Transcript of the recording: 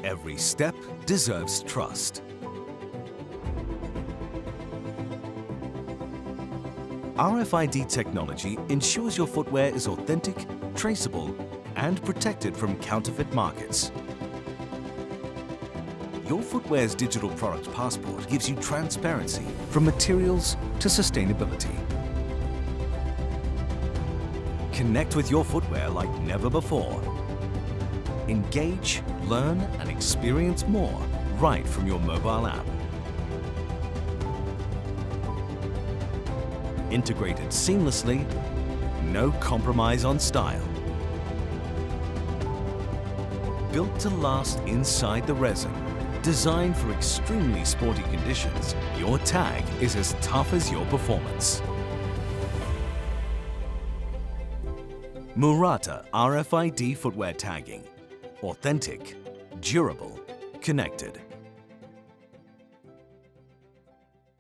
Every step deserves trust. RFID technology ensures your footwear is authentic, traceable, and protected from counterfeit markets. Your footwear's digital product passport gives you transparency from materials to sustainability. Connect with your footwear like never before. Engage, learn, and experience more right from your mobile app. Integrated seamlessly, no compromise on style. Built to last inside the resin, designed for extremely sporty conditions, your tag is as tough as your performance. Murata RFID footwear tagging. Authentic, durable, connected.